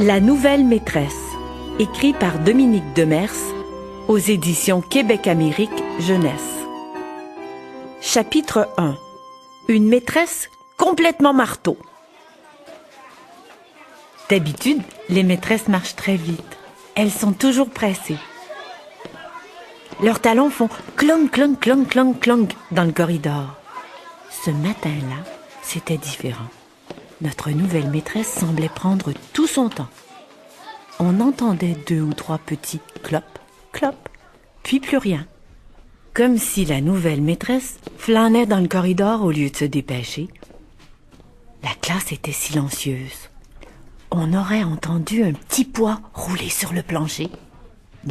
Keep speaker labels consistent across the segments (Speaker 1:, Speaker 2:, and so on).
Speaker 1: La nouvelle maîtresse, écrit par Dominique Demers, aux éditions Québec-Amérique Jeunesse. Chapitre 1. Une maîtresse complètement marteau. D'habitude, les maîtresses marchent très vite. Elles sont toujours pressées. Leurs talons font clonk, clonk, clonk, clonk, clonk dans le corridor. Ce matin-là, c'était différent. Notre nouvelle maîtresse semblait prendre tout son temps. On entendait 2 ou 3 petits clop, clop, puis plus rien. Comme si la nouvelle maîtresse flânait dans le corridor au lieu de se dépêcher. La classe était silencieuse. On aurait entendu un petit poids rouler sur le plancher.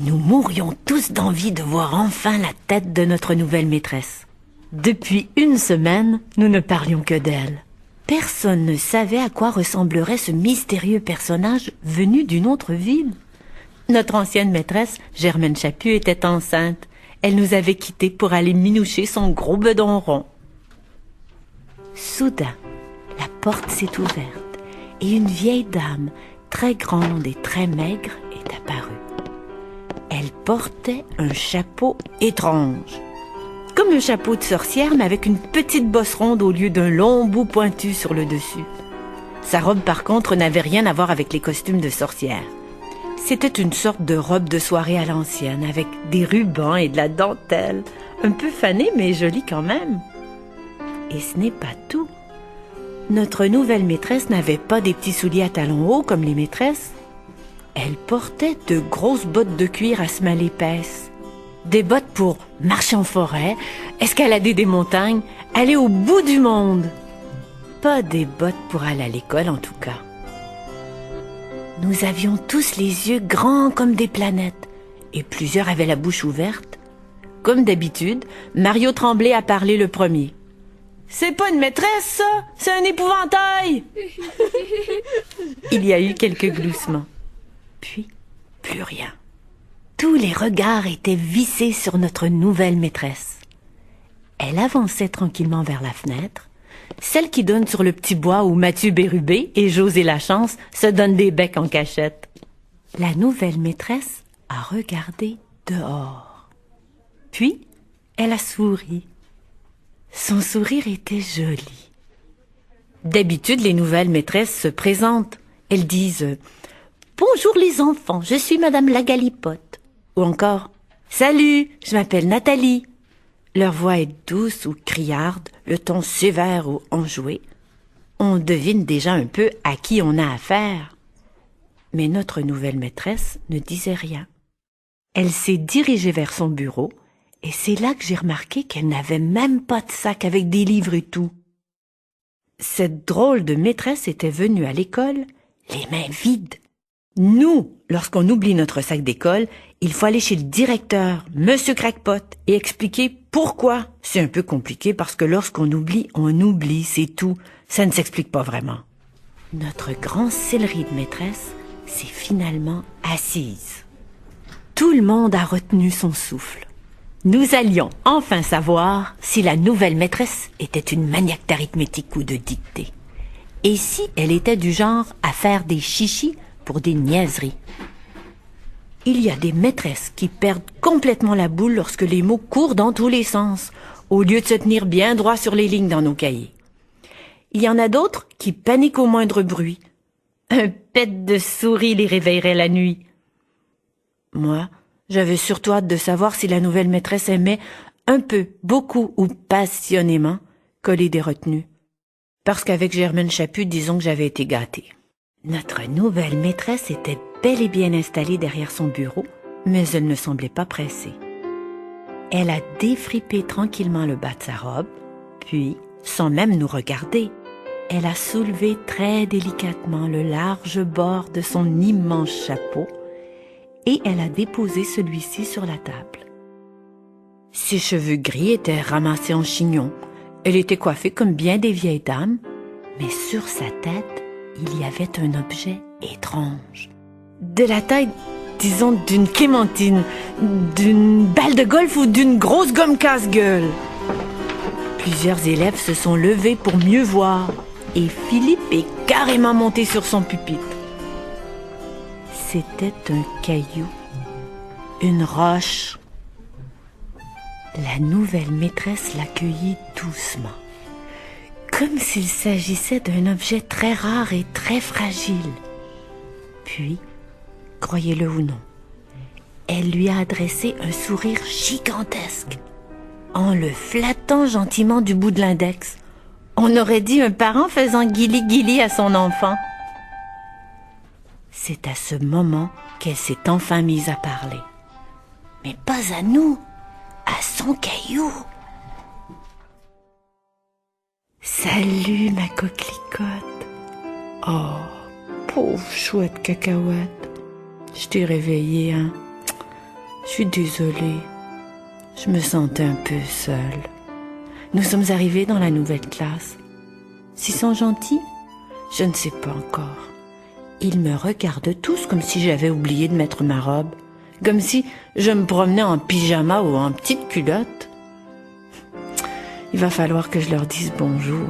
Speaker 1: Nous mourions tous d'envie de voir enfin la tête de notre nouvelle maîtresse. Depuis 1 semaine, nous ne parlions que d'elle. Personne ne savait à quoi ressemblerait ce mystérieux personnage venu d'une autre ville. Notre ancienne maîtresse, Germaine Chaput, était enceinte. Elle nous avait quittés pour aller minoucher son gros bedon rond. Soudain, la porte s'est ouverte et une vieille dame, très grande et très maigre, est apparue. Elle portait un chapeau étrange. Comme un chapeau de sorcière, mais avec une petite bosse ronde au lieu d'un long bout pointu sur le dessus. Sa robe, par contre, n'avait rien à voir avec les costumes de sorcière. C'était une sorte de robe de soirée à l'ancienne, avec des rubans et de la dentelle. Un peu fanée, mais jolie quand même. Et ce n'est pas tout. Notre nouvelle maîtresse n'avait pas des petits souliers à talons hauts comme les maîtresses. Elle portait de grosses bottes de cuir à semelle épaisse. Des bottes pour marcher en forêt, escalader des montagnes, aller au bout du monde. Pas des bottes pour aller à l'école en tout cas. Nous avions tous les yeux grands comme des planètes et plusieurs avaient la bouche ouverte. Comme d'habitude, Mario Tremblay a parlé le premier. « C'est pas une maîtresse, ça! C'est un épouvantail! » Il y a eu quelques gloussements. Puis, plus rien. Tous les regards étaient vissés sur notre nouvelle maîtresse. Elle avançait tranquillement vers la fenêtre, celle qui donne sur le petit bois où Mathieu Bérubé et José Lachance se donnent des becs en cachette. La nouvelle maîtresse a regardé dehors. Puis, elle a souri. Son sourire était joli. D'habitude, les nouvelles maîtresses se présentent. Elles disent « Bonjour les enfants, je suis Madame la Galipote ». Ou encore « Salut, je m'appelle Nathalie ». Leur voix est douce ou criarde, le ton sévère ou enjoué. On devine déjà un peu à qui on a affaire. Mais notre nouvelle maîtresse ne disait rien. Elle s'est dirigée vers son bureau et c'est là que j'ai remarqué qu'elle n'avait même pas de sac avec des livres et tout. Cette drôle de maîtresse était venue à l'école les mains vides. Nous, lorsqu'on oublie notre sac d'école, il faut aller chez le directeur, Monsieur Crackpot, et expliquer pourquoi. C'est un peu compliqué parce que lorsqu'on oublie, c'est tout. Ça ne s'explique pas vraiment. Notre grand céleri de maîtresse s'est finalement assise. Tout le monde a retenu son souffle. Nous allions enfin savoir si la nouvelle maîtresse était une maniaque d'arithmétique ou de dictée. Et si elle était du genre à faire des chichis pour des niaiseries. Il y a des maîtresses qui perdent complètement la boule lorsque les mots courent dans tous les sens, au lieu de se tenir bien droit sur les lignes dans nos cahiers. Il y en a d'autres qui paniquent au moindre bruit. Un pet de souris les réveillerait la nuit. Moi, j'avais surtout hâte de savoir si la nouvelle maîtresse aimait un peu, beaucoup ou passionnément coller des retenues. Parce qu'avec Germaine Chaput, disons que j'avais été gâtée. Notre nouvelle maîtresse était bel et bien installée derrière son bureau, mais elle ne semblait pas pressée. Elle a défrippé tranquillement le bas de sa robe, puis, sans même nous regarder, elle a soulevé très délicatement le large bord de son immense chapeau et elle a déposé celui-ci sur la table. Ses cheveux gris étaient ramassés en chignon. Elle était coiffée comme bien des vieilles dames, mais sur sa tête, il y avait un objet étrange. De la taille, disons, d'une clémentine, d'une balle de golf ou d'une grosse gomme casse-gueule. Plusieurs élèves se sont levés pour mieux voir et Philippe est carrément monté sur son pupitre. c'était un caillou, une roche. La nouvelle maîtresse l'accueillit doucement, comme s'il s'agissait d'un objet très rare et très fragile. Puis, croyez-le ou non, elle lui a adressé un sourire gigantesque, en le flattant gentiment du bout de l'index. On aurait dit un parent faisant guili-guili à son enfant. C'est à ce moment qu'elle s'est enfin mise à parler. Mais pas à nous, à son caillou. Salut ma coquelicote. Oh, pauvre chouette cacahuète. Je t'ai réveillée, hein. Je suis désolée. Je me sentais un peu seule. Nous sommes arrivés dans la nouvelle classe. S'ils sont gentils, je ne sais pas encore. Ils me regardent tous comme si j'avais oublié de mettre ma robe, comme si je me promenais en pyjama ou en petite culotte. Il va falloir que je leur dise bonjour.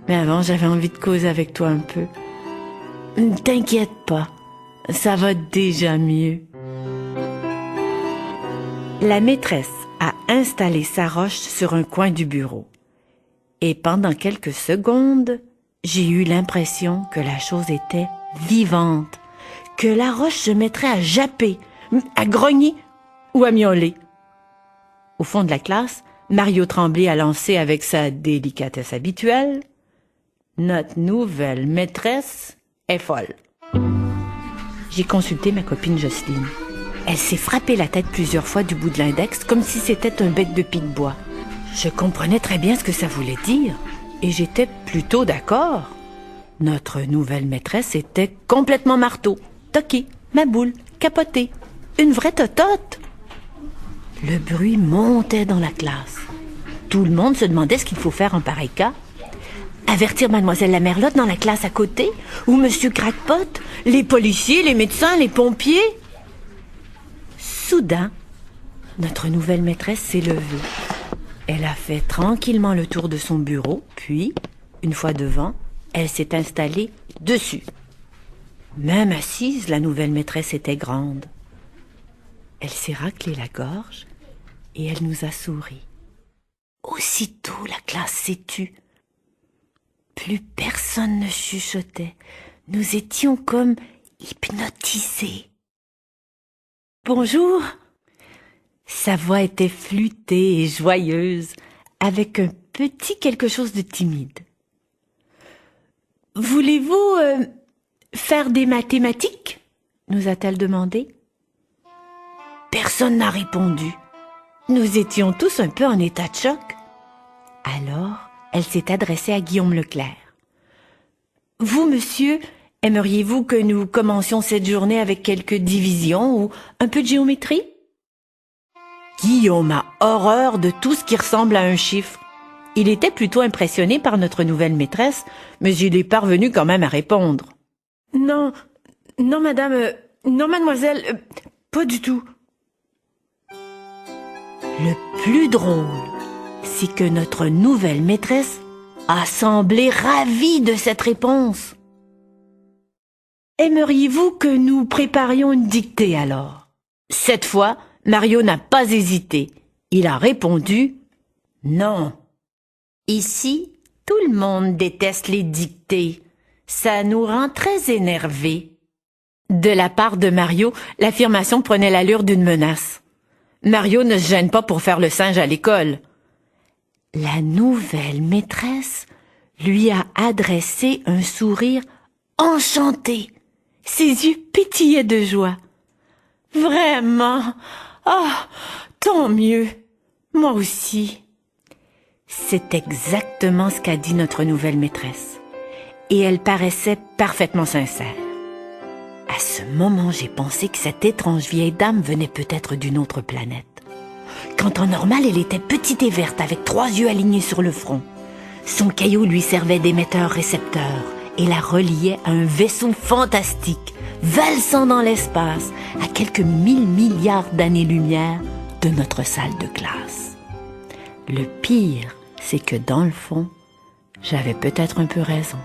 Speaker 1: Mais avant, j'avais envie de causer avec toi un peu. Ne t'inquiète pas, ça va déjà mieux. La maîtresse a installé sa roche sur un coin du bureau. Et pendant quelques secondes, j'ai eu l'impression que la chose était vivante, que la roche se mettrait à japper, à grogner ou à miauler. Au fond de la classe, Mario Tremblay a lancé avec sa délicatesse habituelle « Notre nouvelle maîtresse est folle ». J'ai consulté ma copine Jocelyne. Elle s'est frappé la tête plusieurs fois du bout de l'index comme si c'était un bec de pie de bois. Je comprenais très bien ce que ça voulait dire et j'étais plutôt d'accord. Notre nouvelle maîtresse était complètement marteau, toquée, maboule, capotée, une vraie totote. Le bruit montait dans la classe. Tout le monde se demandait ce qu'il faut faire en pareil cas. Avertir mademoiselle la Merlotte dans la classe à côté? Ou monsieur Crackpot? Les policiers, les médecins, les pompiers? Soudain, notre nouvelle maîtresse s'est levée. Elle a fait tranquillement le tour de son bureau, puis, une fois devant, elle s'est installée dessus. Même assise, la nouvelle maîtresse était grande. Elle s'est raclée la gorge et elle nous a souri. Aussitôt, la classe s'est tue. Plus personne ne chuchotait. Nous étions comme hypnotisés. Bonjour. Sa voix était flûtée et joyeuse, avec un petit quelque chose de timide. Voulez-vous faire des mathématiques? Nous a-t-elle demandé. Personne n'a répondu. Nous étions tous un peu en état de choc. Alors, elle s'est adressée à Guillaume Leclerc. Vous, monsieur, aimeriez-vous que nous commencions cette journée avec quelques divisions ou un peu de géométrie? Guillaume a horreur de tout ce qui ressemble à un chiffre. Il était plutôt impressionné par notre nouvelle maîtresse, mais il est parvenu quand même à répondre. Non, madame, non mademoiselle, pas du tout. Le plus drôle, c'est que notre nouvelle maîtresse a semblé ravie de cette réponse. Aimeriez-vous que nous préparions une dictée alors? Cette fois, Mario n'a pas hésité. Il a répondu « Non ». Ici, tout le monde déteste les dictées. Ça nous rend très énervés. De la part de Mario, l'affirmation prenait l'allure d'une menace. Mario ne se gêne pas pour faire le singe à l'école. La nouvelle maîtresse lui a adressé un sourire enchanté. Ses yeux pétillaient de joie. Vraiment? Ah, tant mieux. Moi aussi. C'est exactement ce qu'a dit notre nouvelle maîtresse. Et elle paraissait parfaitement sincère. À ce moment, j'ai pensé que cette étrange vieille dame venait peut-être d'une autre planète. Quand en normal, elle était petite et verte avec 3 yeux alignés sur le front. Son caillou lui servait d'émetteur-récepteur et la reliait à un vaisseau fantastique, valsant dans l'espace à quelques 1000 milliards d'années-lumière de notre salle de classe. Le pire, c'est que dans le fond, j'avais peut-être un peu raison.